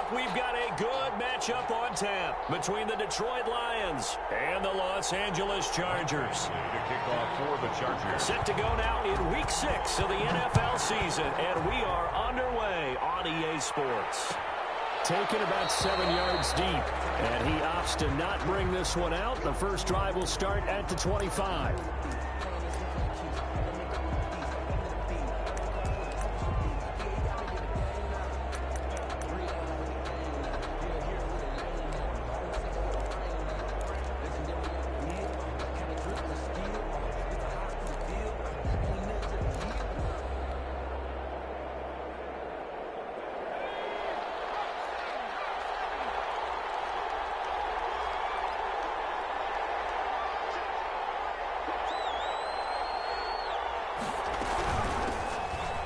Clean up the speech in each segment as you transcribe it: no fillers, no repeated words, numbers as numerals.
up, we've got a good matchup on tap between the Detroit Lions and the Los Angeles Chargers. To kick off for the Chargers. Set to go now in Week 6 of the NFL season, and we are underway on EA Sports. Taken about 7 yards deep, and he opts to not bring this one out. The first drive will start at the 25.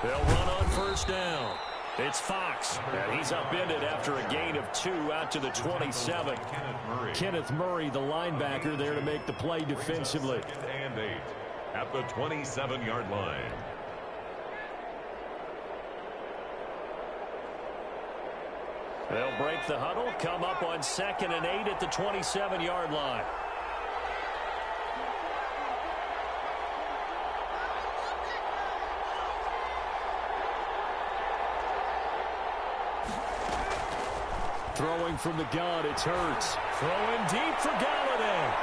They'll run on first down. It's Fox, and he's upended after a gain of 2 out to the 27. Kenneth Murray, the linebacker, there to make the play defensively. 2nd and 8 at the 27-yard line. They'll break the huddle, come up on 2nd and 8 at the 27-yard line. Throwing from the gun, it's Hurts. Throwing deep for Galladay.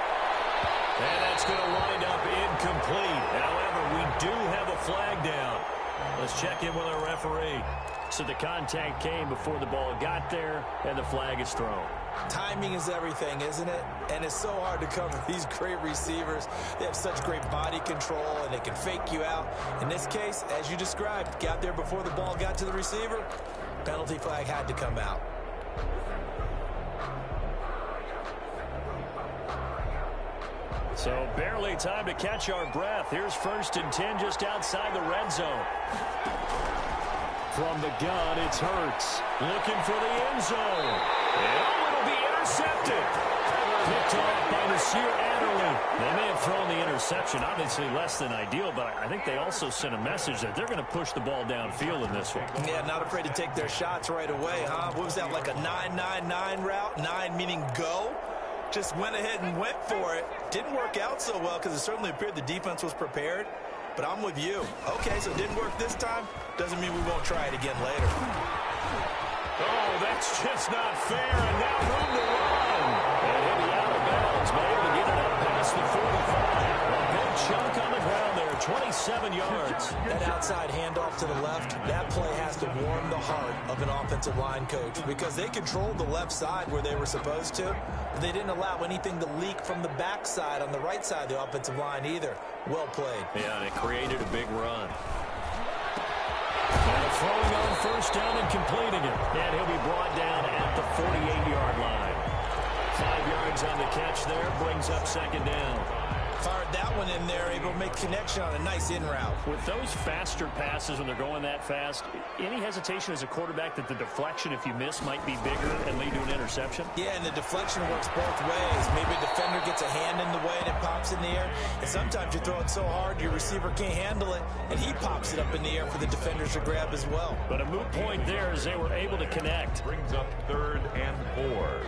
And that's going to wind up incomplete. However, we do have a flag down. Let's check in with our referee. So the contact came before the ball got there, and the flag is thrown. Timing is everything, isn't it? And it's so hard to cover these great receivers. They have such great body control, and they can fake you out. In this case, as you described, got there before the ball got to the receiver. Penalty flag had to come out. So barely time to catch our breath. Here's 1st and 10 just outside the red zone. From the gun, it's Hurts. Looking for the end zone. And it'll be intercepted. Picked off by Nasir Adderley. They may have thrown the interception, obviously less than ideal, but I think they also sent a message that they're going to push the ball downfield in this one. Yeah, not afraid to take their shots right away, huh? What was that, like a 9-9-9 route? 9 meaning go? Just went ahead and went for it. Didn't work out so well because it certainly appeared the defense was prepared. But I'm with you. Okay, so it didn't work this time. Doesn't mean we won't try it again later. Oh, that's just not fair. And now room to run. And he'll be out of bounds, but able to get it up past the 45. A big chunk on the ground there, 27 yards. That outside handoff to the left, that play has to warm the heart of an offensive line coach because they controlled the left side where they were supposed to. But they didn't allow anything to leak from the backside on the right side of the offensive line either. Well played. Yeah, and it created a big run. And throwing on first down and completing it. And he'll be brought down at the 48-yard line. 5 yards on the catch there, brings up 2nd down. Fired that one in there, able to make connection on a nice in route. With those faster passes when they're going that fast, any hesitation as a quarterback that the deflection, if you miss, might be bigger and lead to an interception? Yeah, and the deflection works both ways. Maybe a defender gets a hand in the way and it pops in the air. And sometimes you throw it so hard your receiver can't handle it, and he pops it up in the air for the defenders to grab as well. But a moot point there as they were able to connect. Brings up 3rd and 4.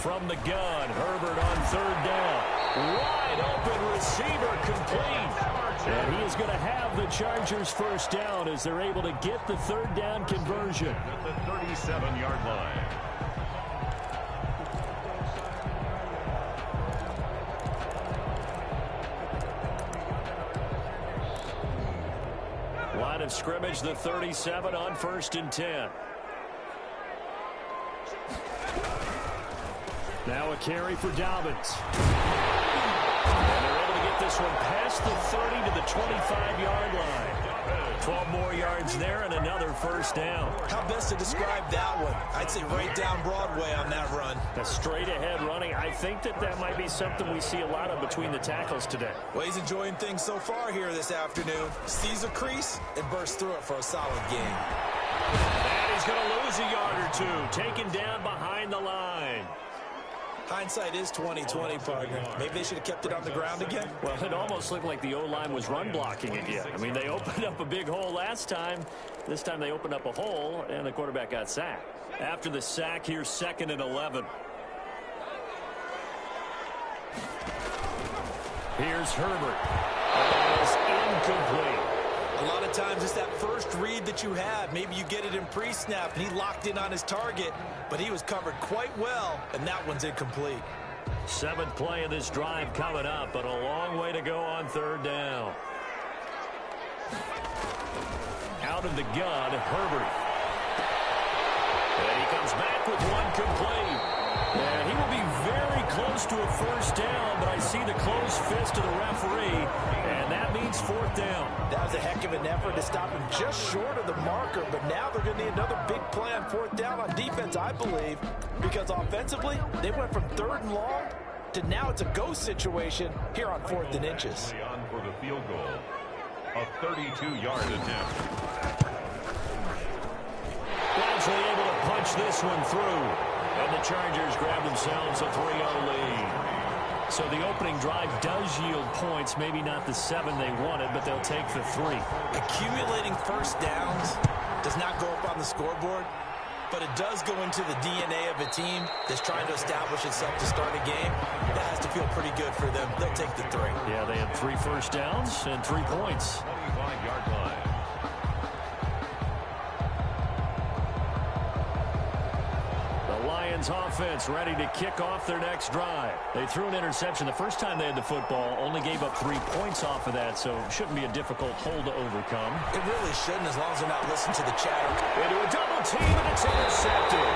From the gun, Herbert on 3rd down. Wide open receiver complete. And he is going to have the Chargers first down as they're able to get the 3rd down conversion. At the 37-yard line. Line of scrimmage, the 37 on 1st and 10. Now a carry for Dobbins. And they're able to get this one past the 30 to the 25-yard line. 12 more yards there and another first down. How best to describe that one? I'd say right down Broadway on that run. A straight-ahead running. I think that might be something we see a lot of between the tackles today. Well, he's enjoying things so far here this afternoon. Sees a crease and bursts through it for a solid gain. And he's going to lose a yard or two. Taken down behind the line. Hindsight is 20/20, partner. Maybe they should have kept it on the ground again. Well, it almost looked like the O-line was run blocking again. I mean, they opened up a big hole last time. This time they opened up a hole, and the quarterback got sacked. After the sack, here's 2nd and 11. Here's Herbert. That is incomplete. A lot of times it's that first read that you have. Maybe you get it in pre-snap, and he locked in on his target, but he was covered quite well, and that one's incomplete. 7th play of this drive coming up, but a long way to go on 3rd down. Out of the gun, Herbert. And he comes back with one complete. And he will be very close to a 1st down, but I see the closed fist of the referee, and that means 4th down. That was a heck of an effort to stop him just short of the marker, but now they're going to need another big play on 4th down on defense, I believe, because offensively, they went from 3rd and long to now it's a go situation here on 4th and inches. On for the field goal, a 32-yard attempt. Bradley able to punch this one through. And the Chargers grab themselves a 3-0 lead. So the opening drive does yield points, maybe not the 7 they wanted, but they'll take the 3. Accumulating 1st downs does not go up on the scoreboard, but it does go into the DNA of a team that's trying to establish itself to start a game. That has to feel pretty good for them. They'll take the 3. Yeah, they had 3 first downs and 3 points. 25-yard line. Offense ready to kick off their next drive. They threw an interception the first time they had the football, only gave up 3 points off of that, so shouldn't be a difficult hole to overcome. It really shouldn't, as long as they're not listening to the chatter. Into a double team, and it's intercepted.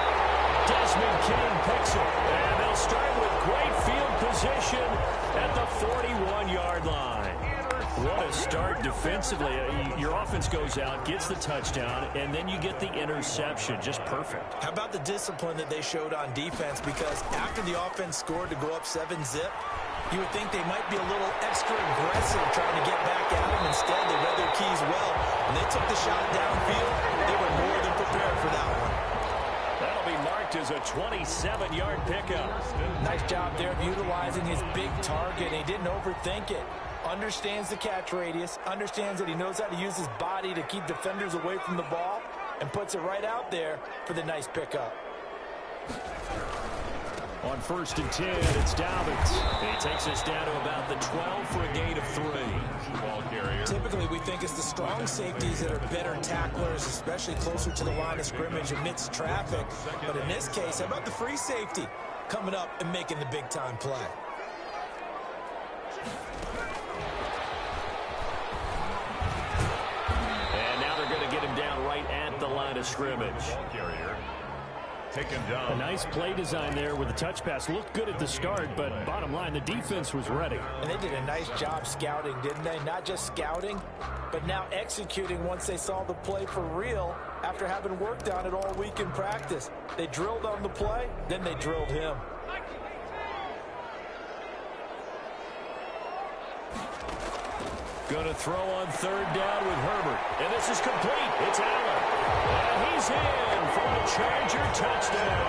Desmond King picks it, and they'll start with great field position at the 41-yard line. What a start defensively. Your offense goes out, gets the touchdown, and then you get the interception. Just perfect. How about the discipline that they showed on defense? Because after the offense scored to go up 7-zip, you would think they might be a little extra aggressive trying to get back at them. Instead, they read their keys well. When they took the shot downfield, they were more than prepared for that one. That'll be marked as a 27-yard pickup. Nice job there of utilizing his big target. He didn't overthink it. Understands the catch radius, understands that he knows how to use his body to keep defenders away from the ball, and puts it right out there for the nice pickup. On 1st and 10, it's Dobbins. He takes us down to about the 12 for a gain of 3. Ball carrier. Typically, we think it's the strong safeties that are better tacklers, especially closer to the line of scrimmage amidst traffic. But in this case, how about the free safety coming up and making the big-time play? The line of scrimmage. Ball carrier taken down. A nice play design there with the touch pass. Looked good at the start, but bottom line, the defense was ready. And they did a nice job scouting, didn't they? Not just scouting, but now executing once they saw the play for real after having worked on it all week in practice. They drilled on the play, then they drilled him. Going to throw on 3rd down with Herbert. And this is complete. It's Allen. And he's in for a Charger touchdown.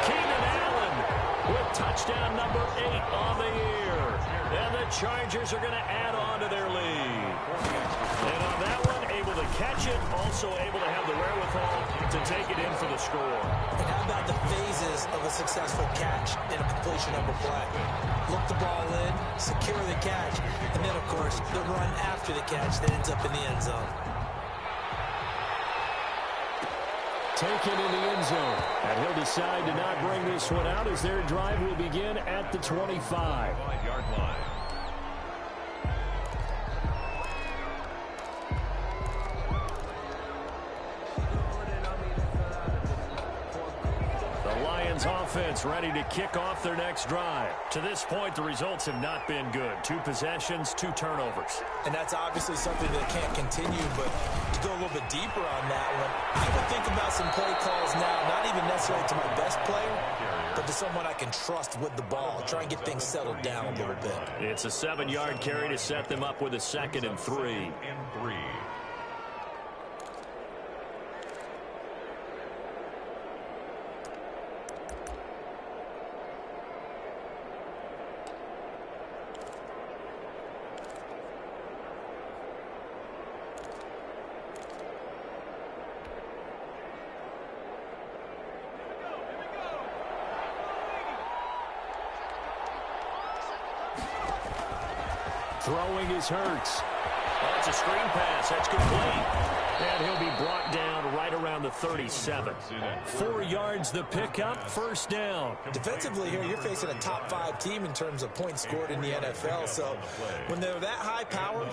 Keenan Allen with touchdown number 8 on the year. And the Chargers are going to add on to their lead. And on that one, able to catch it, also able to have the wherewithal to take it in for the score. And how about the phases of a successful catch and a completion of a play? Look the ball in, secure the catch, and then, of course, the run after the catch that ends up in the end zone. Taken in the end zone. And he'll decide to not bring this one out as their drive will begin at the 25. 5-yard line. Offense ready to kick off their next drive. To this point, the results have not been good. 2 possessions, 2 turnovers. And that's obviously something that can't continue, but to go a little bit deeper on that one, I would think about some play calls now, not even necessarily to my best player, but to someone I can trust with the ball. Try and get things settled down a little bit. It's a 7-yard carry to set them up with a 2nd and 3. Throwing is Hurts. That's a screen pass. That's complete. And he'll be brought down right around the 37. 4 yards the pickup, first down. Defensively here, you're facing a top 5 team in terms of points scored in the NFL. So when they're that high powered,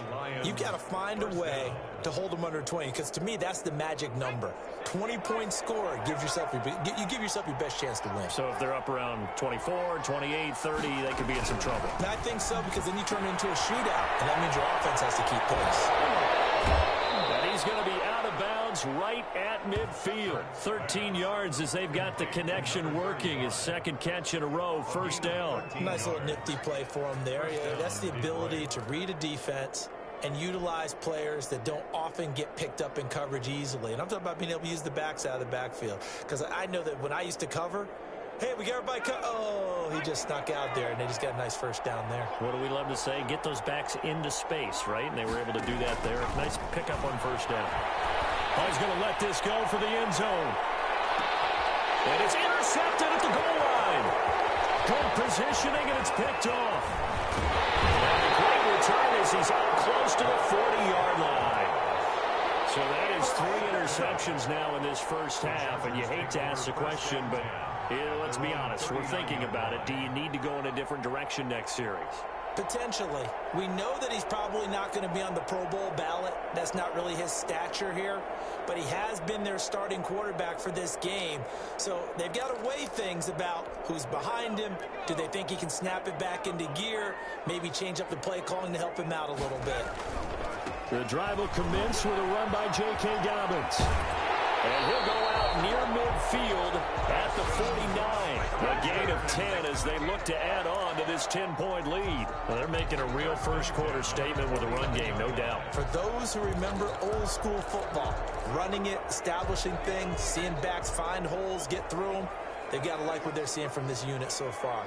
you've got to find a way to hold them under 20. Because to me, that's the magic number. 20 points scored gives yourself you give yourself your best chance to win. So if they're up around 24, 28, 30, they could be in some trouble. And I think so, because then you turn it into a shootout, and that means your offense has to keep pace. And he's going to be out of bounds right at midfield. 13 yards as they've got the connection working. His second catch in a row, first down. Nice little nifty play for him there. Yeah, that's the ability to read a defense and utilize players that don't often get picked up in coverage easily. And I'm talking about being able to use the backs out of the backfield. Because I know that when I used to cover, hey, we got everybody oh, he just snuck out there, and they just got a nice first down there. What do we love to say? Get those backs into space, right? And they were able to do that there. Nice pickup on first down. Oh, he's going to let this go for the end zone. And it's intercepted at the goal line. Good positioning, and it's picked off. And a great return as he's up close to the 40-yard line. So that is 3 interceptions now in this first half, and you hate to ask the question, but let's be honest, we're thinking about it. Do you need to go in a different direction next series? Potentially. We know that he's probably not going to be on the Pro Bowl ballot. That's not really his stature here. But he has been their starting quarterback for this game. So they've got to weigh things about who's behind him. Do they think he can snap it back into gear? Maybe change up the play calling to help him out a little bit. The drive will commence with a run by J.K. Dobbins. And he'll go out near midfield at the 49. A gain of 10 as they look to add on to this 10-point lead. Well, they're making a real first-quarter statement with a run game, no doubt. For those who remember old-school football, running it, establishing things, seeing backs find holes, get through them, they've got to like what they're seeing from this unit so far.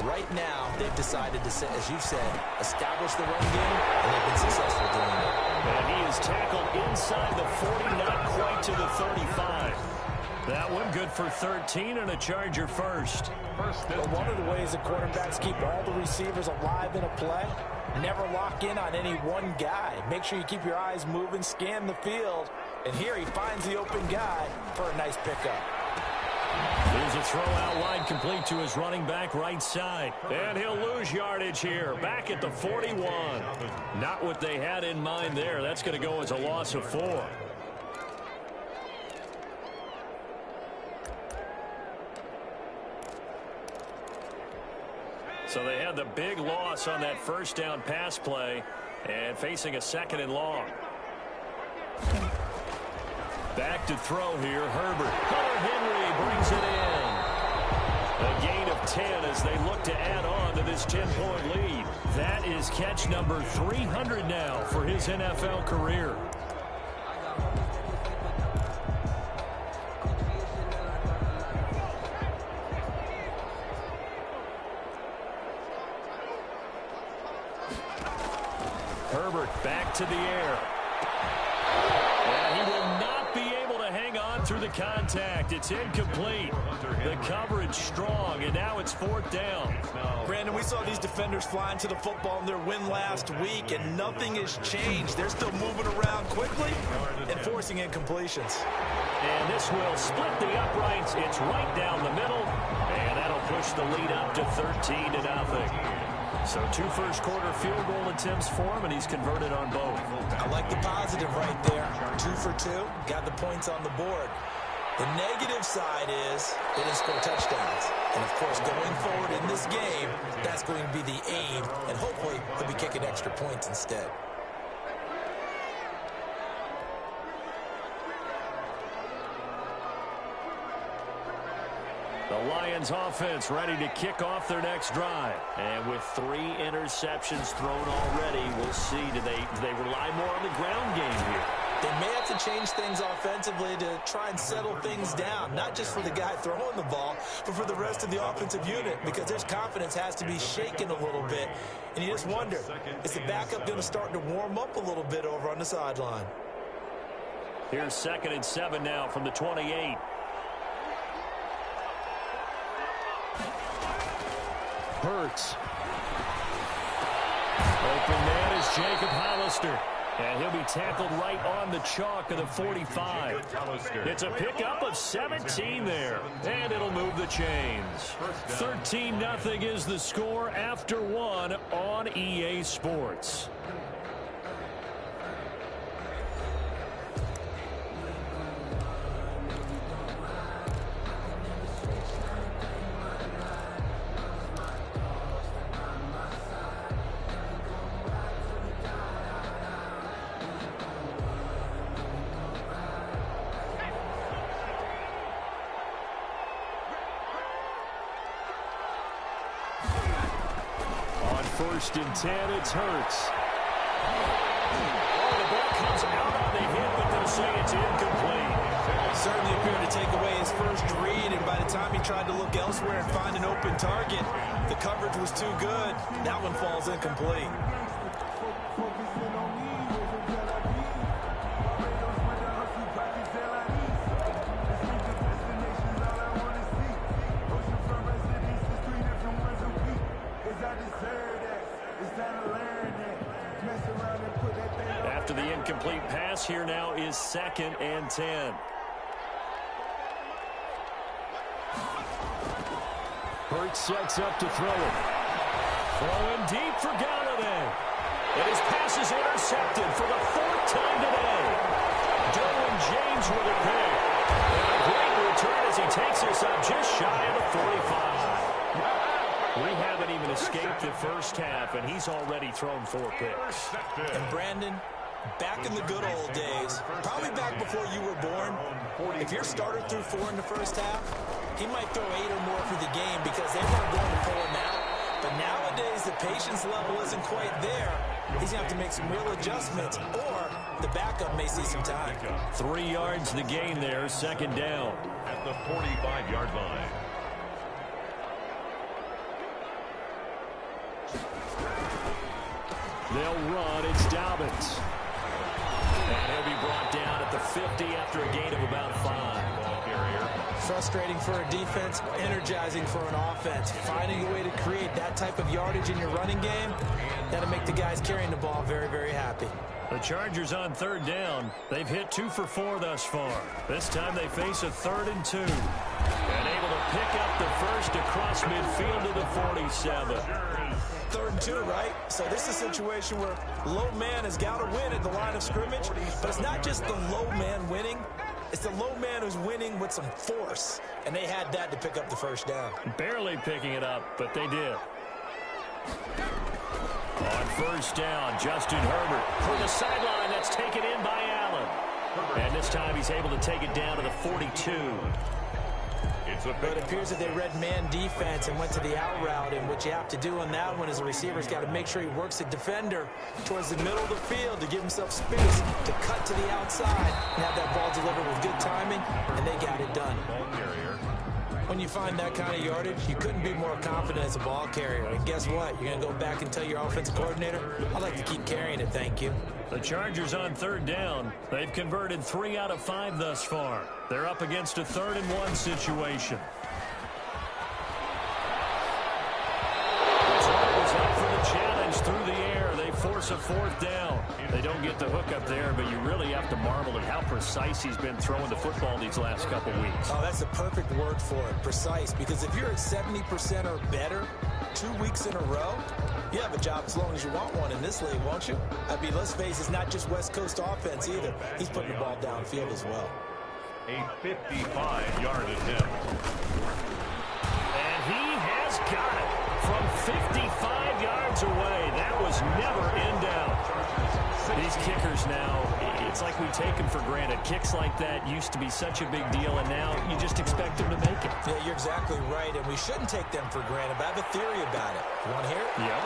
Right now, they've decided to, as you've said, establish the run game, and they've been successful doing it. And he is tackled inside the 40, not quite to the 35. That one good for 13 and a Charger first. But one of the ways the quarterbacks keep all the receivers alive in a play, never lock in on any one guy. Make sure you keep your eyes moving, scan the field, and here he finds the open guy for a nice pickup. Here's a throw out wide, complete to his running back right side. And he'll lose yardage here, back at the 41. Not what they had in mind there. That's going to go as a loss of 4. So they had the big loss on that first down pass play and facing a 2nd and long. Back to throw here, Herbert. Hunter Henry brings it in. A gain of 10 as they look to add on to this 10-point lead. That is catch number 300 now for his NFL career. Herbert back to the air. And he will not be able to hang on through the contact. It's incomplete. The coverage strong, and now it's 4th down. Brandon, we saw these defenders flying to the football in their win last week, and nothing has changed. They're still moving around quickly and forcing incompletions. And this will split the uprights. It's right down the middle, and that'll push the lead up to 13-0. So 2 first-quarter field goal attempts for him, and he's converted on both. I like the positive right there. 2 for 2, got the points on the board. The negative side is they didn't score touchdowns. And, of course, going forward in this game, that's going to be the aim, and hopefully he'll be kicking extra points instead. The Lions offense ready to kick off their next drive. And with 3 interceptions thrown already, we'll see. Do they rely more on the ground game here? They may have to change things offensively to try and settle things down, not just for the guy throwing the ball, but for the rest of the offensive unit, because their confidence has to be shaken a little bit. And you just wonder, is the backup going to start to warm up a little bit over on the sideline? Here's 2nd and 7 now from the 28. Hurts. Open man is Jacob Hollister. And he'll be tackled right on the chalk of the 45. It's a pickup of 17 there. And it'll move the chains. 13-0 is the score after one on EA Sports. First and 10, it's Hurts. Oh, the ball comes out on the hit, but they'll say it's incomplete. Certainly appeared to take away his first read, and by the time he tried to look elsewhere and find an open target, the coverage was too good. That one falls incomplete. After the incomplete pass, here now is 2nd and 10. Hurts sets up to throw it. Throwing deep for Galladay. And his pass is intercepted for the 4th time today. Derwin James with a pick. And a great return as he takes us up just shy of the 45. We haven't even escaped the first half, and he's already thrown 4 picks. And Brandon, back in the good old days, probably back before you were born, if your starter threw 4 in the first half, he might throw 8 or more for the game because they weren't going to pull him out. But nowadays, the patience level isn't quite there. He's going to have to make some real adjustments, or the backup may see some time. 3 yards the gain there, 2nd down. At the 45-yard line. They'll run. It's Dobbins. And he'll be brought down at the 50 after a gain of about 5. Frustrating for a defense, energizing for an offense. Finding a way to create that type of yardage in your running game, that'll make the guys carrying the ball very, very happy. The Chargers on 3rd down. They've hit 2 for 4 thus far. This time they face a 3rd and 2. And able to pick up the first across midfield to the 47. 3rd and 2, right? So this is a situation where low man has got to win at the line of scrimmage, but it's not just the low man winning. It's the low man who's winning with some force, and they had that to pick up the first down. Barely picking it up, but they did. On 1st down, Justin Herbert for the sideline. That's taken in by Allen. And this time he's able to take it down to the 42. But it appears that they read man defense and went to the out route, and what you have to do on that one is the receiver's got to make sure he works the defender towards the middle of the field to give himself space to cut to the outside and have that ball delivered with good timing, and they got it done. When you find that kind of yardage, you couldn't be more confident as a ball carrier. And guess what? You're going to go back and tell your offensive coordinator, I'd like to keep carrying it, thank you. The Chargers on 3rd down. They've converted 3 out of 5 thus far. They're up against a 3rd and 1 situation. Is up for the challenge through the air. They force a 4th down. They don't get the hook up there, but you really have to marvel at how precise he's been throwing the football these last couple weeks. Oh, that's the perfect word for it, precise, because if you're at 70% or better 2 weeks in a row, you have a job as long as you want one in this league, won't you? I mean, let's face it, it's not just West Coast offense either. He's putting the ball downfield as well. A 55-yard attempt. And he has got it from 55 yards away. That was never in doubt. These kickers now, it's like we take them for granted. Kicks like that used to be such a big deal, and now you just expect them to make it. Yeah, you're exactly right, and we shouldn't take them for granted, but I have a theory about it. You want to hear it? Yep.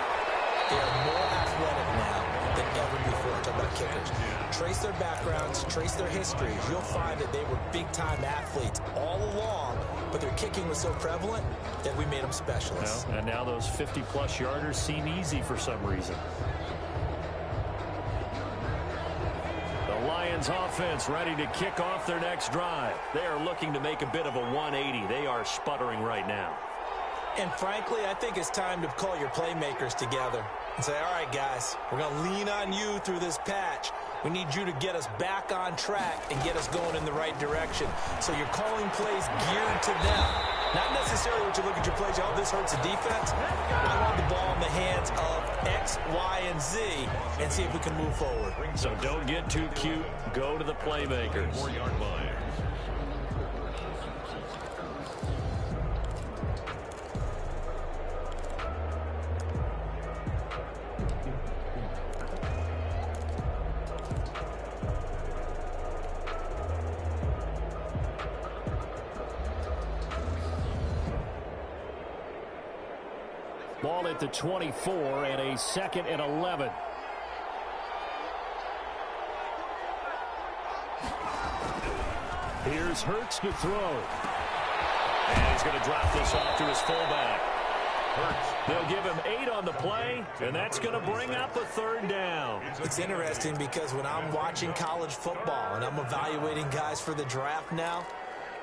They are more athletic now than ever before. Talk about kickers. Trace their backgrounds, trace their histories. You'll find that they were big-time athletes all along, but their kicking was so prevalent that we made them specialists. Well, and now those 50-plus yarders seem easy for some reason. The Lions offense ready to kick off their next drive. They are looking to make a bit of a 180. They are sputtering right now. And frankly, I think it's time to call your playmakers together. and say, all right, guys, we're going to lean on you through this patch. We need you to get us back on track and get us going in the right direction. So you're calling plays geared to them. Not necessarily what you look at your plays, oh, this hurts the defense. I want the ball in the hands of X, Y, and Z and see if we can move forward. So don't get too cute. Go to the playmakers. 4-yard line. Ball at the 24 and a 2nd and 11. Here's Hurts to throw. And he's going to drop this off to his fullback. Hurts. They'll give him 8 on the play, and that's going to bring up a 3rd down. It's interesting because when I'm watching college football and I'm evaluating guys for the draft now,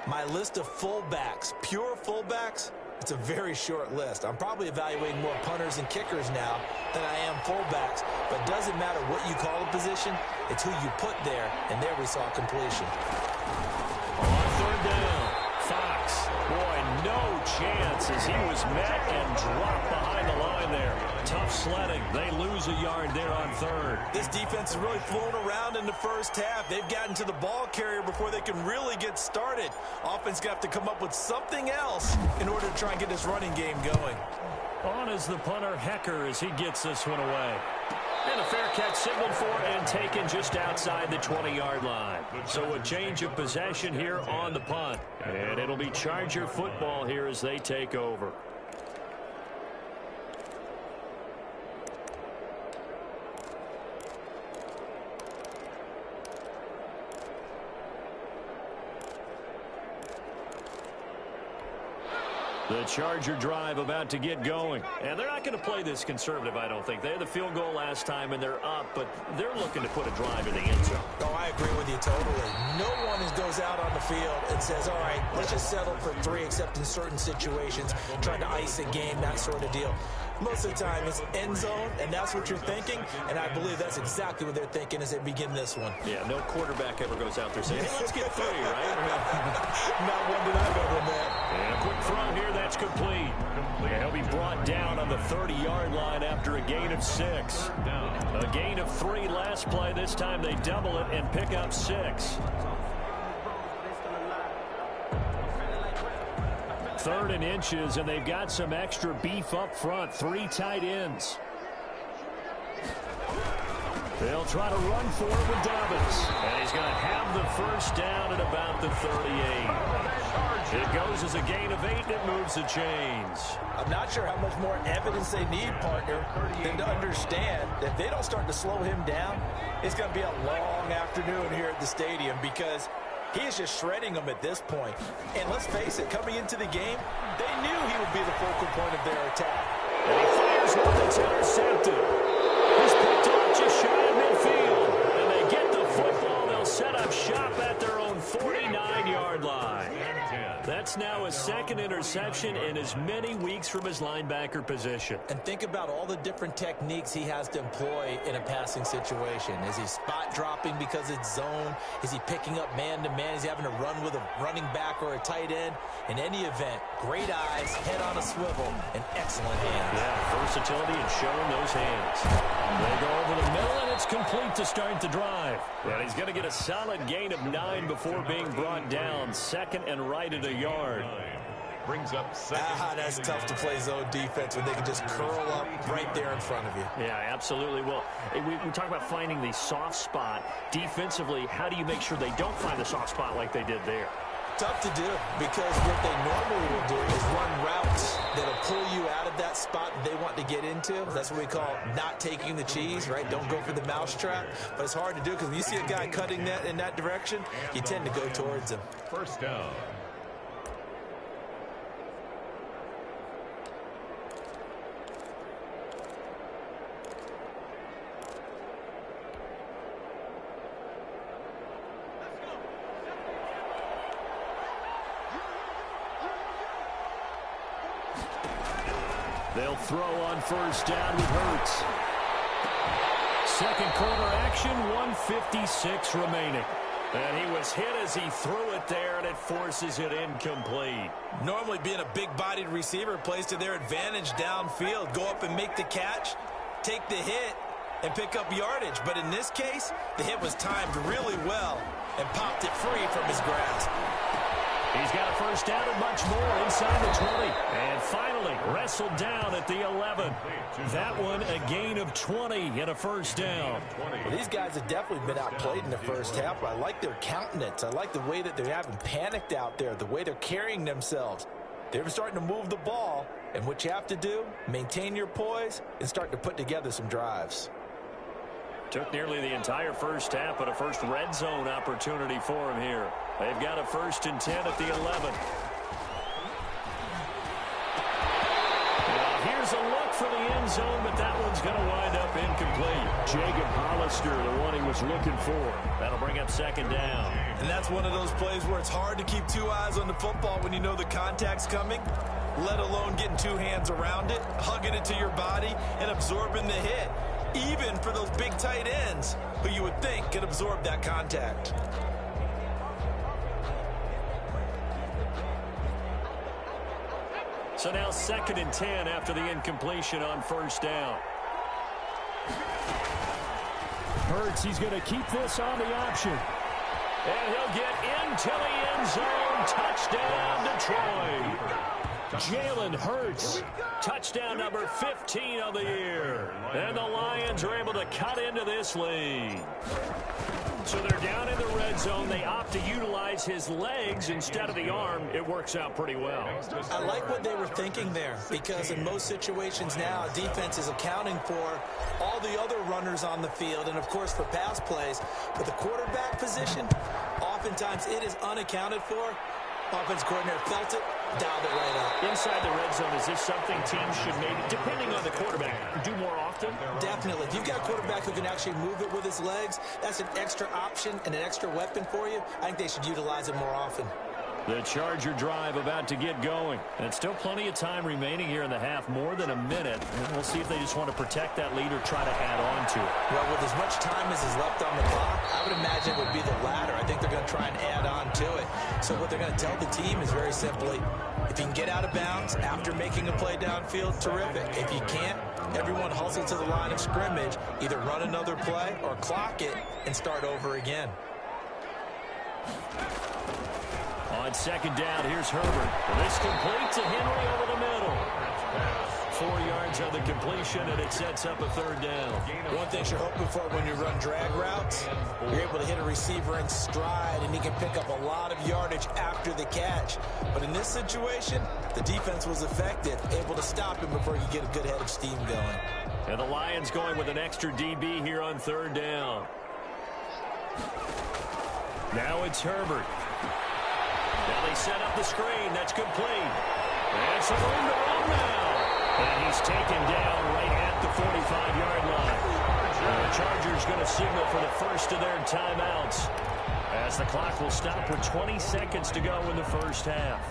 my list of fullbacks, pure fullbacks, it's a very short list. I'm probably evaluating more punters and kickers now than I am fullbacks. But it doesn't matter what you call a position, it's who you put there, and there we saw completion. On 3rd down, Fox. Boy, no chance as he was met and dropped behind the line there. Tough sledding. They lose a yard there on 3rd. This defense is really flown around in the first half. They've gotten to the ball carrier before they can really get started. Offense got to come up with something else in order to try and get this running game going. On is the punter, Hecker, as he gets this one away. And a fair catch signaled for and taken just outside the 20-yard line. So a change of possession here on the punt. And it'll be Charger football here as they take over. The Charger drive about to get going. And they're not going to play this conservative, I don't think. They had the field goal last time, and they're up, but they're looking to put a drive in the end zone. Oh, I agree with you totally. No one goes out on the field and says, all right, let's just settle for 3, except in certain situations, trying to ice a game, that sort of deal. Most of the time, it's end zone, and that's what you're thinking, and I believe that's exactly what they're thinking as they begin this one. Yeah, no quarterback ever goes out there saying, hey, let's get 3, right? Not one that I've ever met. And a quick throw here, that's complete. And he'll be brought down on the 30-yard line after a gain of 6. A gain of 3 last play. This time they double it and pick up 6. 3rd and inches, and they've got some extra beef up front. 3 tight ends. They'll try to run for it with Dobbins. And he's going to have the 1st down at about the 38. It goes as a gain of 8, and it moves the chains. I'm not sure how much more evidence they need, partner, than to understand that if they don't start to slow him down, it's going to be a long afternoon here at the stadium because he is just shredding them at this point. And let's face it, coming into the game, they knew he would be the focal point of their attack. And he fires one that's intercepted. He's picked off just shy of midfield. And they get the football. They'll set up shop at their own 49-yard line. That's now a 2nd interception in as many weeks from his linebacker position. And think about all the different techniques he has to employ in a passing situation. Is he spot dropping because it's zone? Is he picking up man-to-man? Is he having to run with a running back or a tight end? In any event, great eyes, head on a swivel, and excellent hands. Yeah, versatility and showing those hands. They go over the middle, and it's complete to start the drive. And he's going to get a solid gain of 9 before being brought down. 2nd and right at a yard. Brings up 2nd. That's tough to play zone defense when they can just curl up right there in front of you. Yeah, absolutely. Well, we talk about finding the soft spot. Defensively, how do you make sure they don't find the soft spot like they did there? Tough to do because what they normally will do is run routes that'll pull you out of that spot that they want to get into. That's what we call not taking the cheese, right? Don't go for the mousetrap. But it's hard to do because when you see a guy cutting that in that direction, you tend to go towards him. 1st down. They'll throw on first down with Hurts. Second quarter action, 1:56 remaining. And he was hit as he threw it there, and it forces it incomplete. Normally being a big-bodied receiver plays to their advantage downfield. Go up and make the catch, take the hit, and pick up yardage. But in this case, the hit was timed really well and popped it free from his grasp. He's got a first down and much more inside the 20. And finally wrestled down at the 11. That one a gain of 20 and a first down. Well, these guys have definitely been outplayed in the first half, but I like their countenance. I like the way that they haven't panicked out there, the way they're carrying themselves. They're starting to move the ball, and what you have to do, maintain your poise and start to put together some drives. Took nearly the entire first half, but a first red zone opportunity for him here. They've got a 1st and 10 at the 11. Now here's a look for the end zone, but that one's going to wind up incomplete. Jacob Hollister, the one he was looking for. That'll bring up 2nd down. And that's one of those plays where it's hard to keep 2 eyes on the football when you know the contact's coming, let alone getting 2 hands around it, hugging it to your body, and absorbing the hit. Even for those big tight ends who you would think could absorb that contact. So now 2nd and 10 after the incompletion on first down. Hurts, he's going to keep this on the option. And he'll get into the end zone. Touchdown, Detroit. Jalen Hurts, touchdown number 15 of the year. And the Lions are able to cut into this lead. So they're down in the red zone. They opt to utilize his legs instead of the arm. It works out pretty well. I like what they were thinking there, because in most situations now, defense is accounting for all the other runners on the field and, of course, for pass plays. But the quarterback position, oftentimes it is unaccounted for. Offense coordinator felt it, dialed it right up. Inside the red zone, is this something teams should maybe, depending on the quarterback, do more often? Definitely. If you've got a quarterback who can actually move it with his legs, that's an extra option and an extra weapon for you. I think they should utilize it more often. The Charger drive about to get going. And still plenty of time remaining here in the half, more than a minute. And we'll see if they just want to protect that lead or try to add on to it. Well, with as much time as is left on the clock, I would imagine it would be the latter. I think they're going to try and add on to it. So what they're going to tell the team is very simply, if you can get out of bounds after making a play downfield, terrific. If you can't, everyone hustle to the line of scrimmage, either run another play or clock it and start over again. On 2nd down, here's Herbert. This complete to Henry over the middle. 4 yards on the completion, and it sets up a 3rd down. One thing you're hoping for when you run drag routes, you're able to hit a receiver in stride, and he can pick up a lot of yardage after the catch. But in this situation, the defense was effective, able to stop him before you get a good head of steam going. And the Lions going with an extra DB here on 3rd down. Now it's Herbert. Now they set up the screen. That's complete. And some room to run now. And he's taken down right at the 45-yard line. The Chargers going to signal for the first of their timeouts, as the clock will stop with 20 seconds to go in the first half.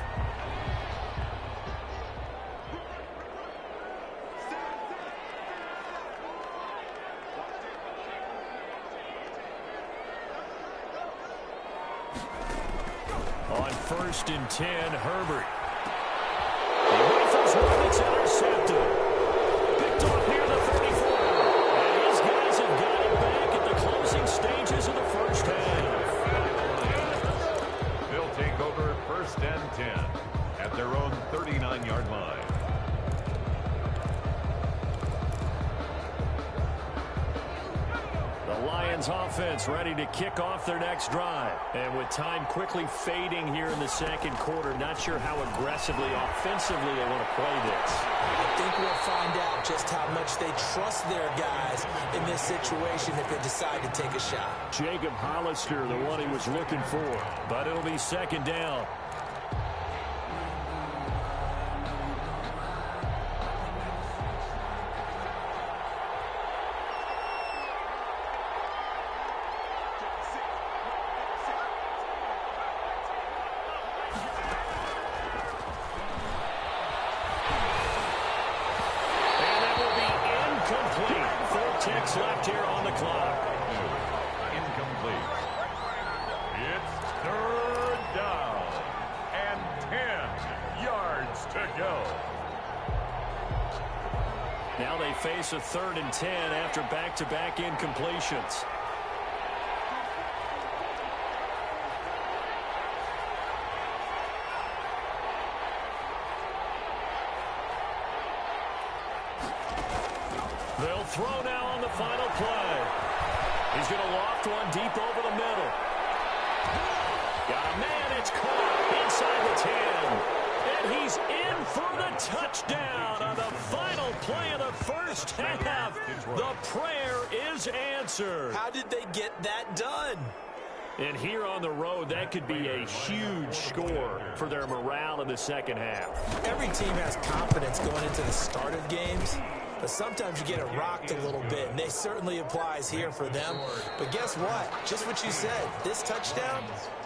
On 1st and 10, Herbert. He rifles one, it's intercepted. Picked off near the 34. And his guys have got it back at the closing stages of the first half. They'll take over 1st and 10 at their own 39-yard line. The Lions offense ready to kick off their next drive. And with time quickly fading here in the 2nd quarter, not sure how aggressively, offensively they want to play this. I think we'll find out just how much they trust their guys in this situation if they decide to take a shot. Jacob Hollister, the one he was looking for. But it'll be 2nd down. us a 3rd and 10 after back-to-back incompletions. They'll throw now on the final play. He's going to loft one deep over the middle. Got a man, it's caught inside the 10. And he's in for the touchdown on the final play of the first half. The prayer is answered. How did they get that done? And here on the road, that could be a huge score for their morale in the second half. Every team has confidence going into the start of games, but sometimes you get it rocked a little bit, and they certainly applies here for them. But guess what? Just what you said, this touchdown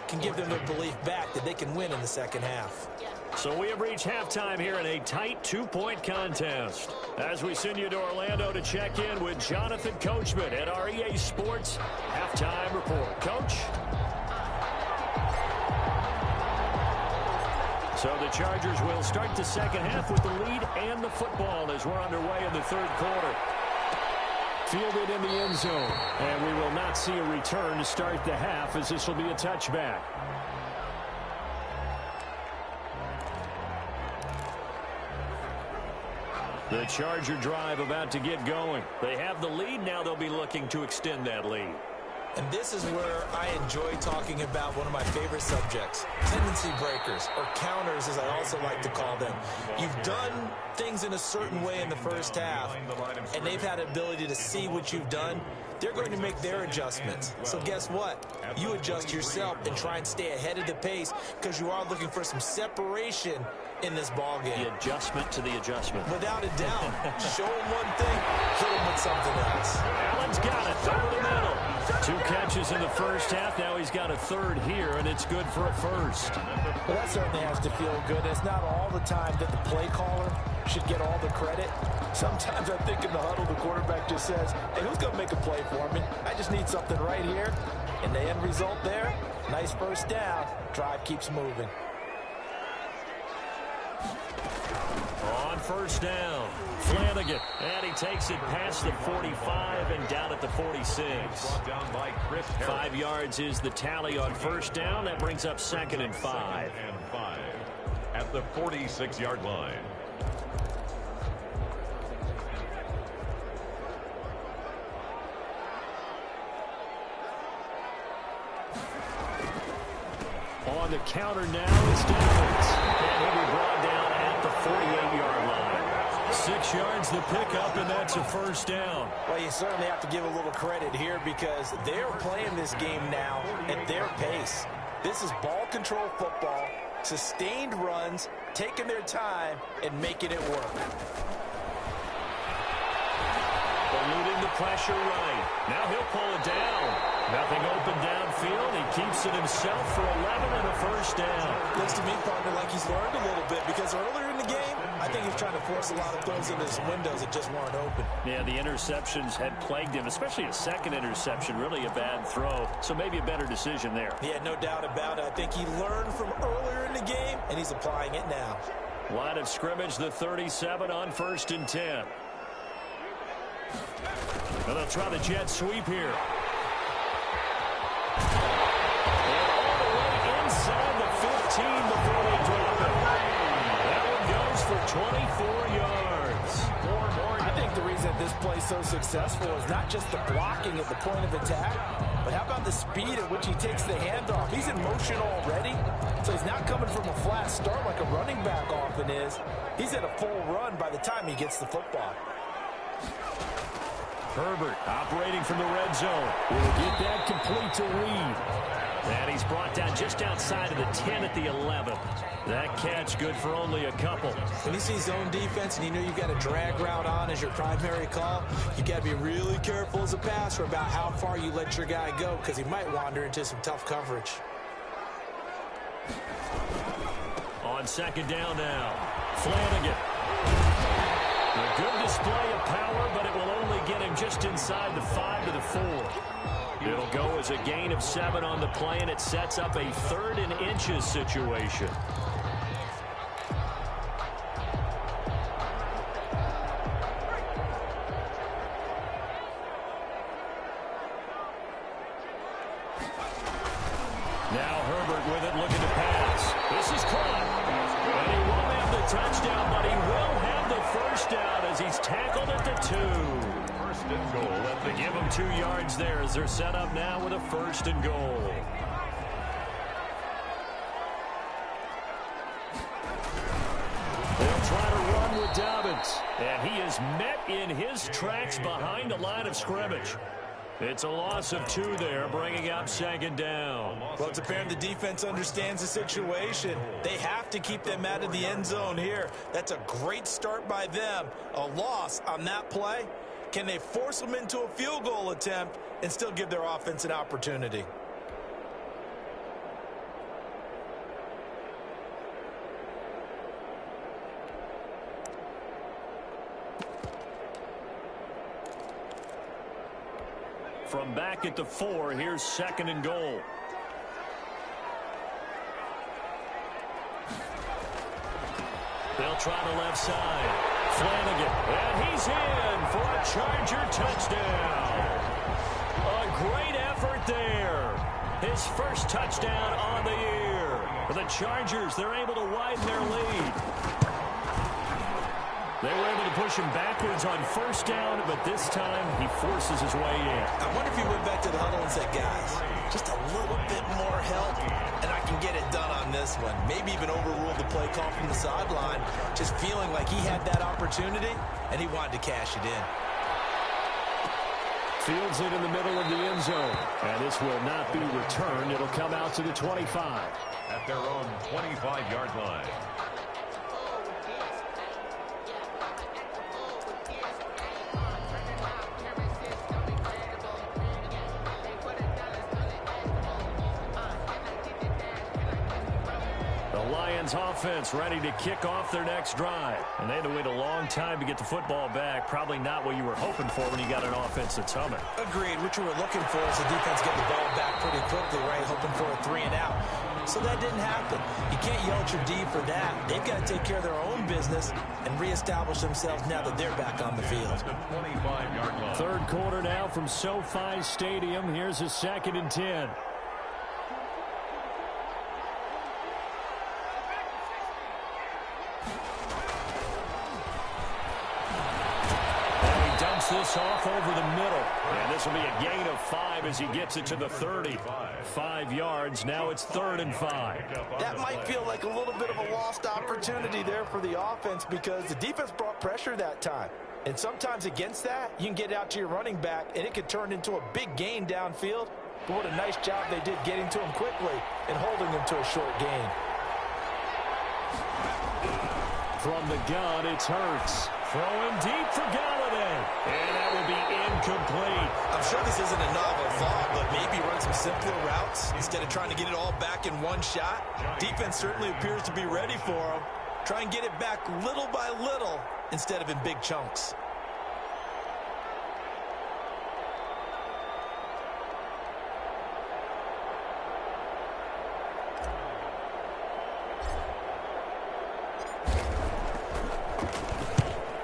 can give them their belief back that they can win in the second half. So we have reached halftime here in a tight 2-point contest. As we send you to Orlando to check in with Jonathan Coachman at our EA Sports Halftime Report. Coach? So the Chargers will start the second half with the lead and the football as we're underway in the third quarter. Fielded in the end zone. And we will not see a return to start the half as this will be a touchback. The Charger drive about to get going. They have the lead. Now they'll be looking to extend that lead. And this is where I enjoy talking about one of my favorite subjects, tendency breakers, or counters as I also like to call them. You've done things in a certain way in the first half, and they've had the ability to see what you've done. They're going to make their adjustments. So guess what? You adjust yourself and try and stay ahead of the pace because you are looking for some separation in this ball game. The adjustment to the adjustment. Without a doubt. Show him one thing, hit him with something else. Allen's got it over the middle. 2 catches in the first half. Now he's got a third here, and it's good for a first. Well, that certainly has to feel good. It's not all the time that the play caller should get all the credit. Sometimes I think in the huddle, the quarterback just says, hey, who's going to make a play for me? I just need something right here. And the end result there, nice first down. Drive keeps moving. On first down, Flanagan. And he takes it past the 45 and down at the 46. 5 yards is the tally on first down. That brings up 2nd and 5. At the 46-yard line. On the counter now, it's Davis. And he'll be brought down at the 48-yard line. 6 yards the pickup, and that's a first down. Well, you certainly have to give a little credit here because they're playing this game now at their pace. This is ball control football, sustained runs, taking their time, and making it work. Eluding the pressure right. Now he'll pull it down. Nothing open downfield. He keeps it himself for 11 and a first down. Looks to me, partner, like he's learned a little bit because earlier in the game, I think he's trying to force a lot of throws into his windows that just weren't open. Yeah, the interceptions had plagued him, especially a second interception, really a bad throw. So maybe a better decision there. Yeah, no doubt about it. I think he learned from earlier in the game, and he's applying it now. Line of scrimmage, the 37 on 1st and 10. And they'll try the jet sweep here. And all the way inside the 15 before they drop it. That one goes for 24 yards. I think the reason this play is so successful is not just the blocking at the point of attack, but how about the speed at which he takes the handoff? He's in motion already, so he's not coming from a flat start like a running back often is. He's at a full run by the time he gets the football. Herbert operating from the red zone. Will get that complete to Reed. And he's brought down just outside of the 10 at the 11. That catch good for only a couple. When you see zone defense and you know you've got a drag route on as your primary call, you got to be really careful as a passer about how far you let your guy go because he might wander into some tough coverage. On 2nd down now, Flanagan. A good display of power, but it will only get him just inside the 5 to the 4. It'll go as a gain of 7 on the play, and it sets up a 3rd and inches situation. Now Herbert with it, looking to pass. This is caught. And he won't have the touchdown, but he will have the first down as he's tackled at the 2. First and goal. They give him 2 yards there as they're set up now with a first and goal. They'll try to run with Dobbins. And he is met in his tracks behind the line of scrimmage. It's a loss of 2 there, bringing up second down. Well, it's apparent the defense understands the situation. They have to keep them out of the end zone here. That's a great start by them. A loss on that play. Can they force them into a field goal attempt and still give their offense an opportunity? From back at the 4, here's second and goal. They'll try the left side. Flanagan, and he's in for a Charger touchdown. A great effort there. His first touchdown on the year. For the Chargers, they're able to widen their lead. They were able to push him backwards on first down, but this time he forces his way in. I wonder if he went back to the huddle and said, guys, just a little bit more help, and I can get it done on this one. Maybe even overruled the play call from the sideline, just feeling like he had that opportunity, and he wanted to cash it in. Fields it in the middle of the end zone, and this will not be returned. It'll come out to the 25. At their own 25-yard line. Offense ready to kick off their next drive. And they had to wait a long time to get the football back. Probably not what you were hoping for when you got an offense that's humming. Agreed. What you were looking for is the defense get the ball back pretty quickly, right? Hoping for a 3 and out. So that didn't happen. You can't yell at your D for that. They've got to take care of their own business and reestablish themselves now that they're back on the field. 25-yard line. Third quarter now from SoFi Stadium. Here's a 2nd and 10. This off over the middle, and this will be a gain of 5 as he gets it to the 30. 5 yards. Now it's 3rd and 5. That might feel like a little bit of a lost opportunity there for the offense because the defense brought pressure that time. And sometimes against that, you can get out to your running back, and it could turn into a big gain downfield. But what a nice job they did getting to him quickly and holding him to a short gain. From the gun, it's Hurts. Throwing deep for Galladay. And that will be incomplete. I'm sure this isn't a novel thought, but maybe run some simpler routes instead of trying to get it all back in one shot. Defense certainly appears to be ready for him. Try and get it back little by little instead of in big chunks.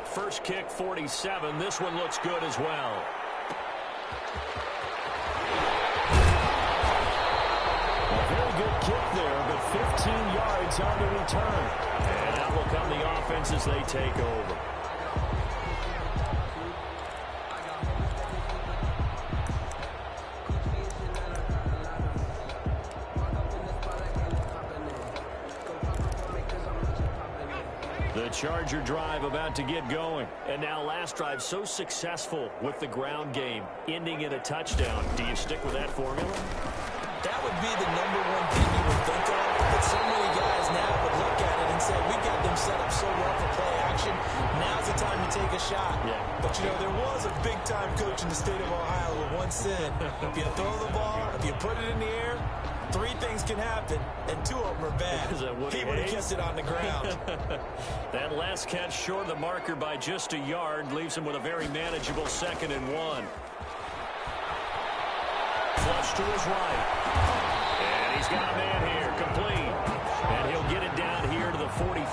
First kick, 47. This one looks good as well. A very good kick there, but 15 yards on the return. And out will come the offense as they take over. The Charger drive about to get going. And now last drive so successful with the ground game, ending in a touchdown. Do you stick with that formula? That would be the number one thing you would think of. But so many guys now would look at it and say, we got them set up so well for play action. Now's the time to take a shot. Yeah. But, you know, there was a big-time coach in the state of Ohio who once said, if you throw the ball, if you put it in the air, 3 things can happen, and 2 of them are bad. He would have kept it on the ground. That last catch short of the marker by just a yard leaves him with a very manageable 2nd and 1. Flush to his right. And he's got a man here, complete. And he'll get it down here to the 43.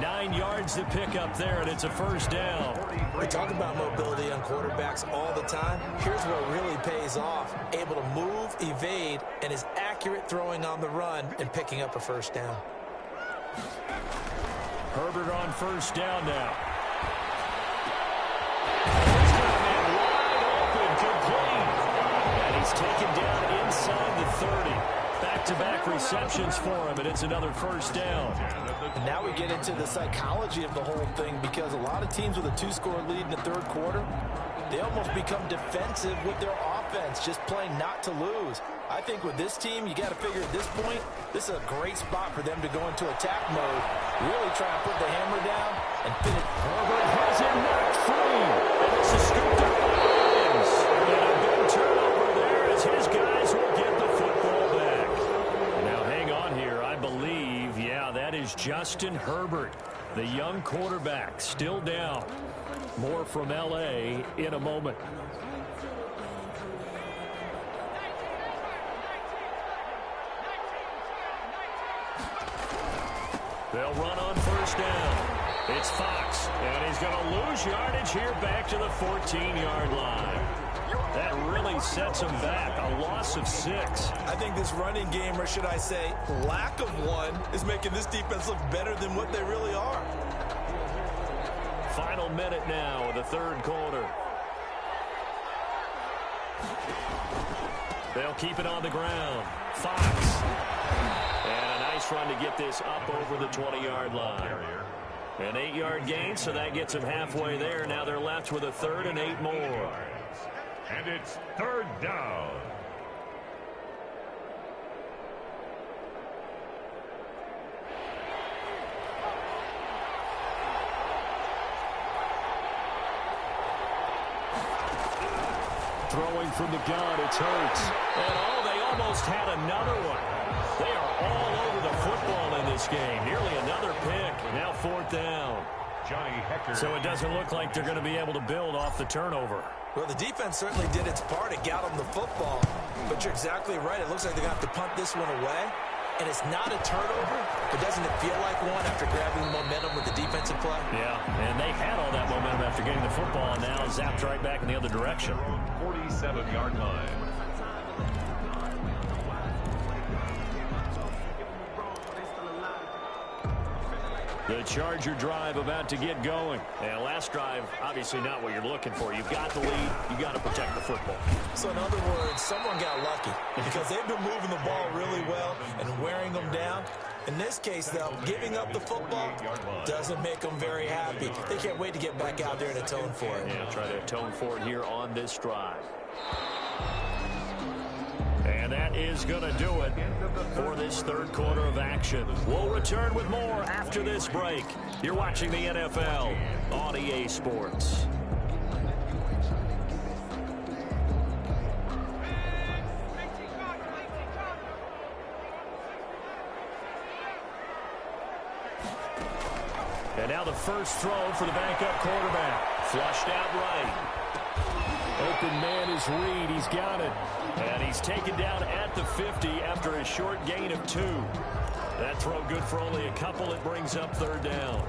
9 yards to pick up there, and it's a first down. We talk about mobility on quarterbacks all the time. Here's where it really pays off. Able to move, evade, and is accurate throwing on the run and picking up a first down. Herbert on first down now. He's got a man wide open, complete. And he's taken down inside the 30. Back-to-back receptions for him, and it's another first down. And now we get into the psychology of the whole thing, because a lot of teams with a 2-score lead in the third quarter, they almost become defensive with their offense, just playing not to lose. I think with this team, you got to figure at this point, this is a great spot for them to go into attack mode, really try and put the hammer down and finish. Herbert has it knocked free, and this is scooped up by Lions. And a big turnover there as his guys will get the football back. Now hang on here, I believe, yeah, that is Justin Herbert, the young quarterback, still down. More from L.A. in a moment. They'll run on first down. It's Fox, and he's going to lose yardage here back to the 14-yard line. That really sets him back, a loss of 6. I think this running game, or should I say lack of one, is making this defense look better than what they really are. Final minute now of the third quarter. They'll keep it on the ground. Fox. And a nice run to get this up over the 20-yard line. An 8-yard gain, so that gets them halfway there. Now they're left with a third and 8 more. And it's third down. Throwing from the gun, it's Hurts. And they almost had another one. They are all over the football in this game. Nearly another pick. Now fourth down. Johnny Hecker. So it doesn't look like they're going to be able to build off the turnover. Well, the defense certainly did its part. It got them the football. But you're exactly right. It looks like they're going to have to punt this one away. And it's not a turnover, but doesn't it feel like one after grabbing momentum with the defensive play? Yeah, and they had all that momentum after getting the football, and now zapped right back in the other direction. 47-yard line. The Charger drive about to get going. And last drive, obviously not what you're looking for. You've got the lead. You've got to protect the football. So in other words, someone got lucky because they've been moving the ball really well and wearing them down. In this case, though, giving up the football doesn't make them very happy. They can't wait to get back out there and atone for it. Yeah, try to atone for it here on this drive. And that is going to do it for this third quarter of action. We'll return with more after this break. You're watching the NFL on EA Sports. And now the first throw for the backup quarterback. Flushed out right. Open man is Reed. He's got it. And he's taken down at the 50 after a short gain of 2. That throw good for only a couple. It brings up third down.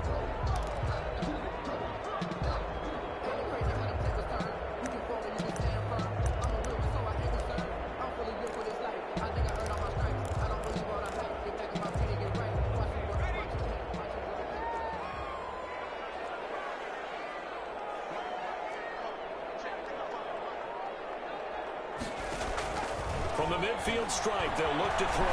From the midfield stripe, they'll look to throw.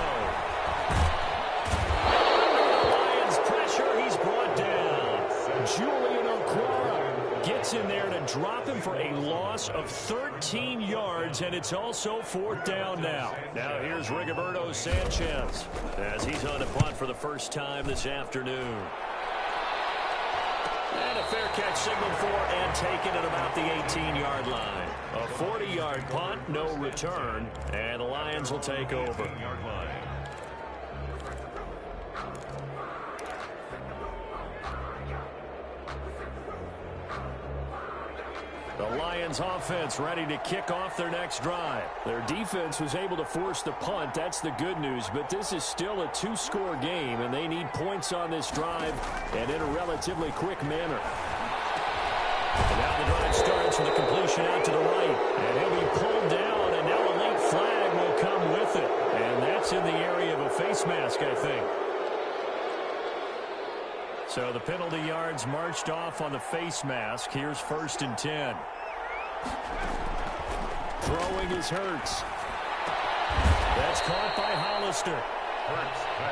Lions pressure, he's brought down. Julian Okwara gets in there to drop him for a loss of 13 yards, and it's also fourth down now. Now here's Rigoberto Sanchez as he's on the punt for the first time this afternoon. And a fair catch signaled for and taken at about the 18-yard line. A 40-yard punt, no return, and the Lions will take over. The Lions offense ready to kick off their next drive. Their defense was able to force the punt. That's the good news. But this is still a two-score game, and they need points on this drive and in a relatively quick manner. And now the drive starts with a completion out to the right. And he'll be pulled down, and now a late flag will come with it. And that's in the area of a face mask, I think. So the penalty yards marched off on the face mask. Here's 1st and 10. Throwing is Hurts. That's caught by Hollister.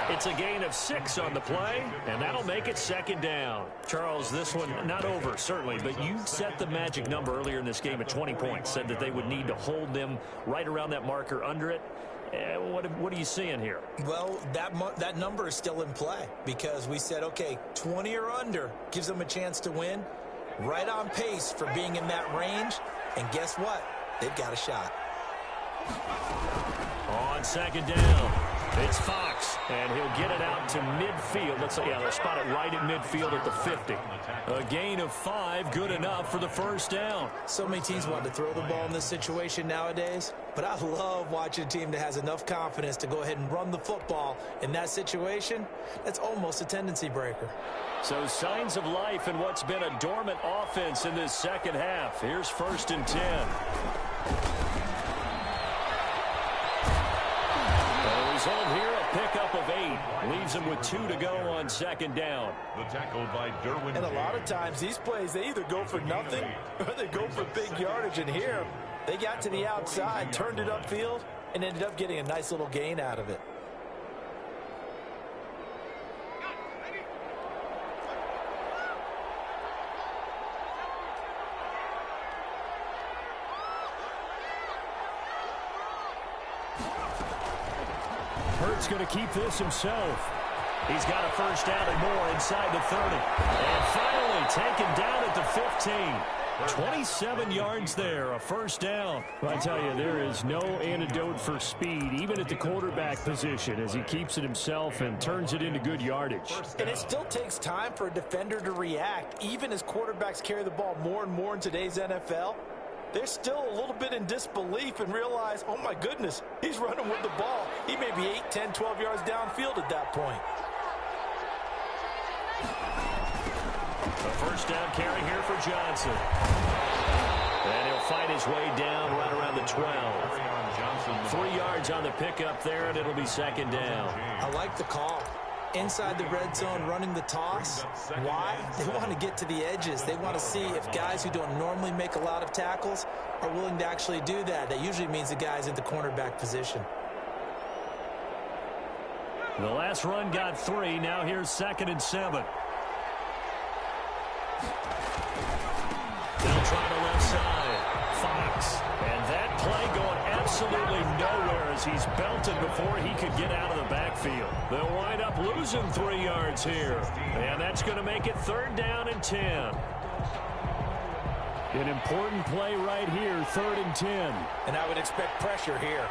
It's a gain of 6 on the play, and that'll make it 2nd down. Charles, this one not over, certainly, but you set the magic number earlier in this game at 20 points, said that they would need to hold them right around that marker under it. What are you seeing here? Well, that number is still in play because we said, okay, 20 or under gives them a chance to win. Right on pace for being in that range. And guess what? They've got a shot. On 2nd down, it's Fox, and he'll get it out to midfield. Let's say, yeah, they'll spot it right at midfield at the 50. A gain of 5, good enough for the 1st down. So many teams want to throw the ball in this situation nowadays, but I love watching a team that has enough confidence to go ahead and run the football in that situation. That's almost a tendency breaker. So signs of life in what's been a dormant offense in this second half. Here's 1st and 10. Result here, a pickup of 8. Leaves them with 2 to go on 2nd down. The tackle by Derwin. And a lot of times these plays, they either go for nothing or they go for big yardage. And here, they got to the outside, turned it upfield, and ended up getting a nice little gain out of it. Hurts going to keep this himself. He's got a 1st down and more inside the 30. And finally taken down at the 15. 27 yards there, a 1st down. I tell you, there is no antidote for speed, even at the quarterback position, as he keeps it himself and turns it into good yardage. And it still takes time for a defender to react, even as quarterbacks carry the ball more and more in today's NFL. They're still a little bit in disbelief and realize, oh my goodness, he's running with the ball. He may be 8, 10, 12 yards downfield at that point. A 1st down carry here for Johnson. And he'll fight his way down right around the 12. 3 yards on the pickup there, and it'll be 2nd down. I like the call. Inside the red zone, running the toss. Why? They want to get to the edges. They want to see if guys who don't normally make a lot of tackles are willing to actually do that. That usually means the guy's in the cornerback position. The last run got 3. Now here's 2nd and 7. They'll try the left side. Fox. And that play going absolutely nowhere as he's belted before he could get out of the backfield. They'll wind up losing 3 yards here. And that's going to make it 3rd down and 10. An important play right here, 3rd and 10. And I would expect pressure here.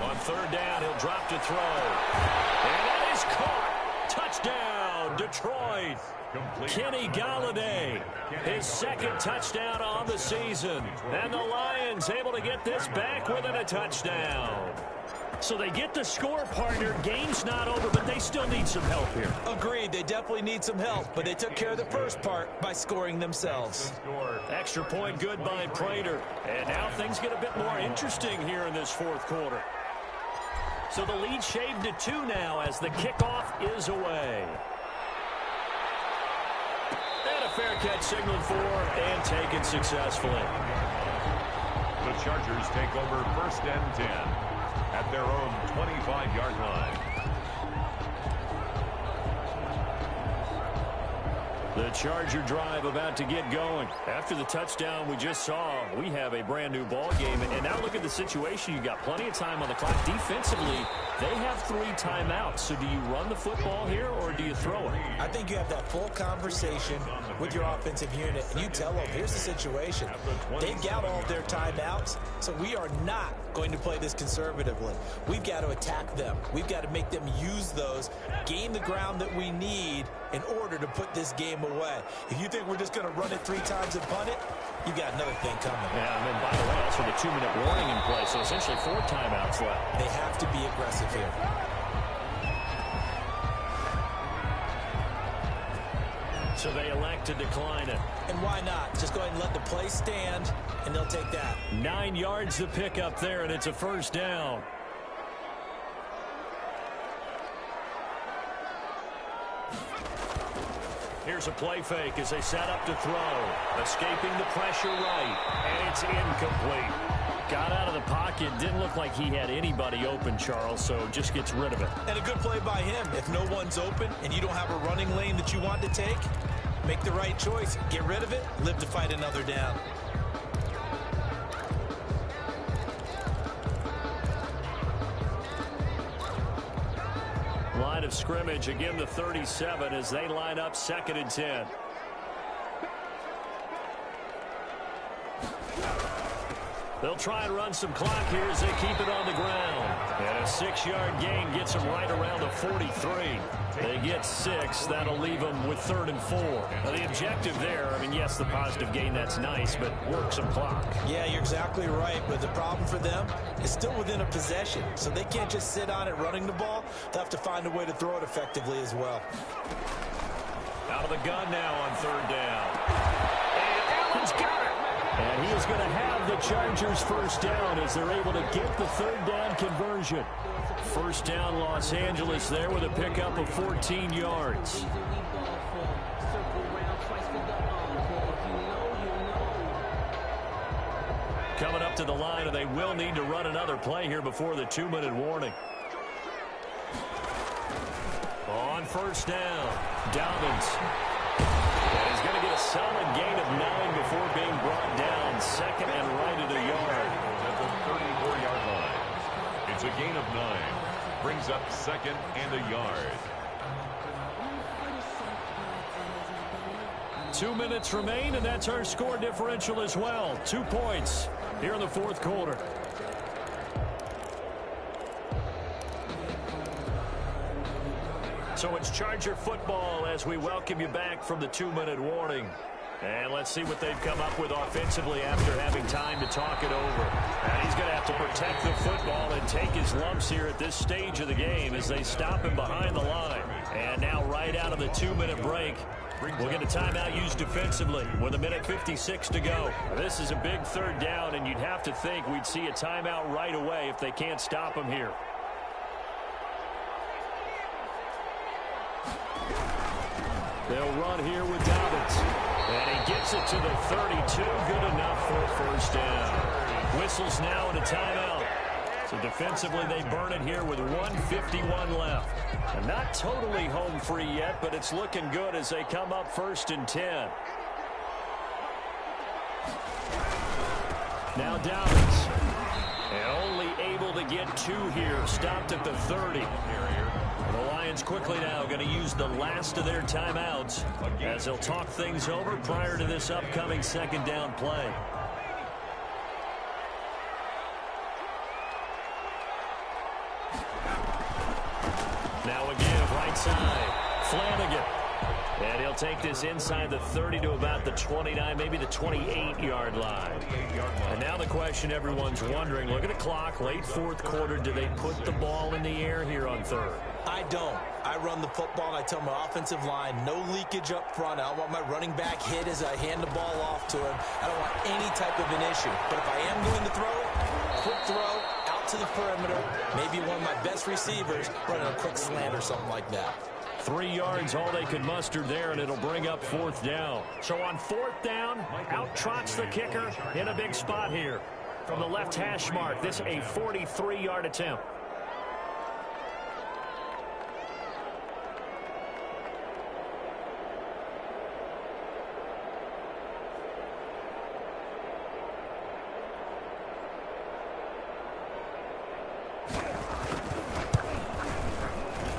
On 3rd down, he'll drop to throw. And that is caught. Touchdown, Detroit. Kenny Galladay, his 2nd touchdown on the season. And the Lions able to get this back within a touchdown. So they get the score, partner. Game's not over, but they still need some help here. Agreed, they definitely need some help, but they took care of the first part by scoring themselves. Extra point good by Prater. And now things get a bit more interesting here in this 4th quarter. So the lead shaved to 2 now as the kickoff is away. And a fair catch signaled for and taken successfully. The Chargers take over 1st and 10 at their own 25-yard line. The Charger drive about to get going. After the touchdown we just saw, we have a brand new ball game. And now look at the situation. You've got plenty of time on the clock. Defensively, they have 3 timeouts. So do you run the football here or do you throw it? I think you have that full conversation with your offensive unit, and you tell them, here's the situation. They've got all of their timeouts, so we are not going to play this conservatively. We've got to attack them. We've got to make them use those, gain the ground that we need in order to put this game them away. If you think we're just going to run it 3 times and punt it, you got another thing coming. Yeah, and then, by the way, also the 2-minute warning in play, so essentially 4 timeouts left. They have to be aggressive here. So they elect to decline it. And why not? Just go ahead and let the play stand, and they'll take that. 9 yards to pick up there, and it's a first down. Here's a play fake as they set up to throw. Escaping the pressure right, and it's incomplete. Got out of the pocket. Didn't look like he had anybody open, Charles, so just gets rid of it. And a good play by him. If no one's open and you don't have a running lane that you want to take, make the right choice. Get rid of it. Live to fight another down. Line of scrimmage, again the 37 as they line up 2nd and 10. They'll try and run some clock here as they keep it on the ground. And a 6-yard gain gets them right around the 43. They get 6. That'll leave them with 3rd and 4. Now, the objective there, I mean, yes, the positive gain, that's nice, but work some clock. Yeah, you're exactly right. But the problem for them is still within a possession. So they can't just sit on it running the ball. They'll have to find a way to throw it effectively as well. Out of the gun now on 3rd down. And Allen's got it. And he is going to have the Chargers first down as they're able to get the 3rd down conversion. First down Los Angeles there with a pickup of 14 yards. Coming up to the line, and they will need to run another play here before the 2-minute warning. On first down, Dobbins. And he's going to get a solid gain of 9 before being brought down. 2nd and right at a yard. At the 34-yard line. It's a gain of 9. Brings up 2nd and a yard. 2 minutes remain, and that's our score differential as well. 2 points here in the 4th quarter. So it's Charger football as we welcome you back from the 2-minute warning. And let's see what they've come up with offensively after having time to talk it over. And he's going to have to protect the football and take his lumps here at this stage of the game as they stop him behind the line. And now right out of the 2-minute break, we'll get a timeout used defensively with 1:56 to go. Now, this is a big 3rd down, and you'd have to think we'd see a timeout right away if they can't stop him here. They'll run here with Dobbins. And he gets it to the 32. Good enough for a first down. Whistles now and a timeout. So defensively, they burn it here with 1:51 left. And not totally home free yet, but it's looking good as they come up 1st and 10. Now Dobbins. And only able to get 2 here. Stopped at the 30. The Lions quickly now going to use the last of their timeouts as they'll talk things over prior to this upcoming 2nd down play. Now again, right side, Flanagan. And he'll take this inside the 30 to about the 29, maybe the 28-yard line. And now the question everyone's wondering, look at the clock, late 4th quarter, do they put the ball in the air here on 3rd? I don't. I run the football, and I tell my offensive line, no leakage up front. I don't want my running back hit as I hand the ball off to him. I don't want any type of an issue. But if I am going to throw it, quick throw, out to the perimeter, maybe one of my best receivers running a quick slant or something like that. 3 yards, all they could muster there, and it'll bring up 4th down. So on 4th down, out trots the kicker in a big spot here. From the left hash mark, this a 43-yard attempt.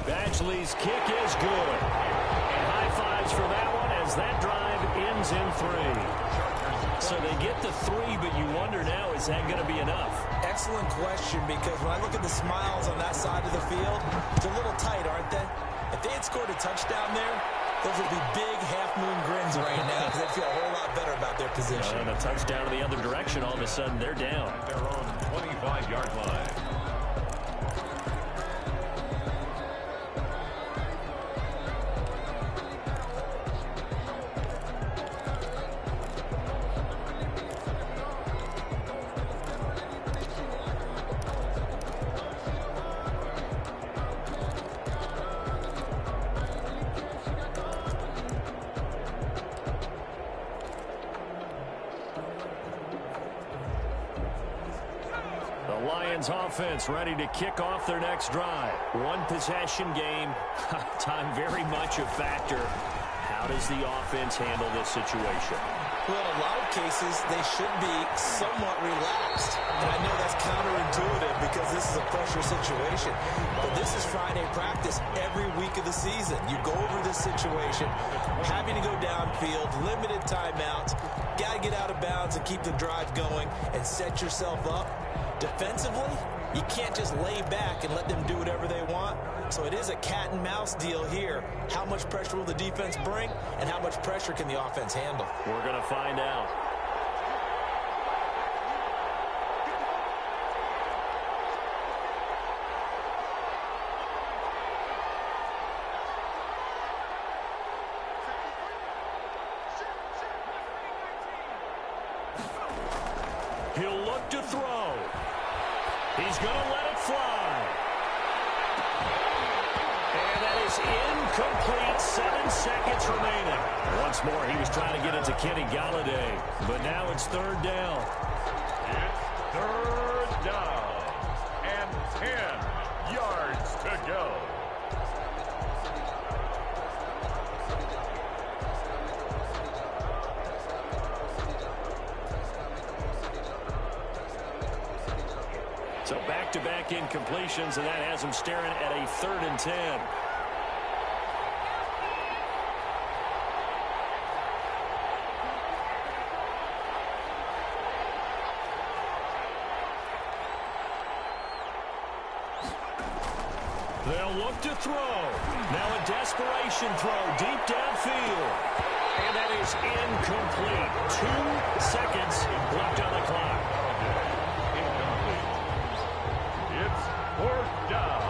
Badgley's kick is good. And high fives for that one as that drive ends in 3. So they get the 3, but you wonder now, is that going to be enough? Excellent question, because when I look at the smiles on that side of the field, it's a little tight, aren't they? If they had scored a touchdown there, Those would be big half-moon grins right now because they feel a whole lot better about their position. And a touchdown in the other direction, all of a sudden they're down. At their own 25-yard line. Offense ready to kick off their next drive. One possession game. Time very much a factor. How does the offense handle this situation? Well, in a lot of cases, they should be somewhat relaxed. And I know that's counterintuitive because this is a pressure situation. But this is Friday practice every week of the season. You go over this situation, having to go downfield, limited timeouts, got to get out of bounds and keep the drive going and set yourself up. Defensively, you can't just lay back and let them do whatever they want. So it is a cat and mouse deal here. How much pressure will the defense bring, and how much pressure can the offense handle? We're going to find out. He'll look to throw. He's going to let it fly. And that is incomplete. 7 seconds remaining. Once more, he was trying to get it to Kenny Galladay. But now it's third down. It's third down. And 10 yards to go. So back-to-back incompletions, and that has him staring at a 3rd and 10. They'll look to throw. Now a desperation throw deep downfield. And that is incomplete. 2 seconds left on the clock. It's 4th down.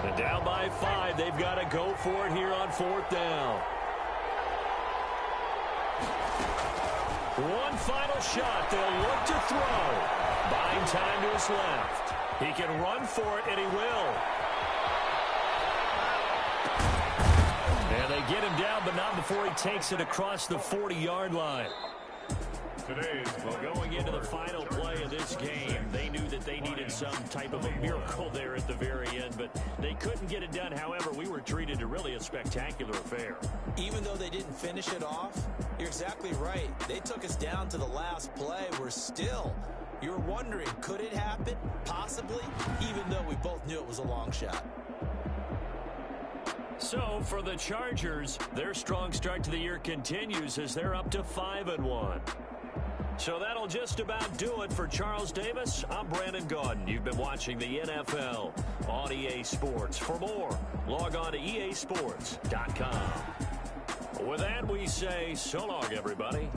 And down by 5. They've got to go for it here on 4th down. One final shot. They'll look to throw. Buying time to his left. He can run for it, and he will. And they get him down, but not before he takes it across the 40-yard line. Well, going into the final play of this game, they knew that they needed some type of a miracle there at the very end, but they couldn't get it done. However, we were treated to really a spectacular affair. Even though they didn't finish it off, you're exactly right. They took us down to the last play. You're wondering, could it happen? Possibly, even though we both knew it was a long shot. So, for the Chargers, their strong start to the year continues as they're up to 5-1. So that'll just about do it for Charles Davis. I'm Brandon Gaudin. You've been watching the NFL on EA Sports. For more, log on to easports.com. With that, we say so long, everybody.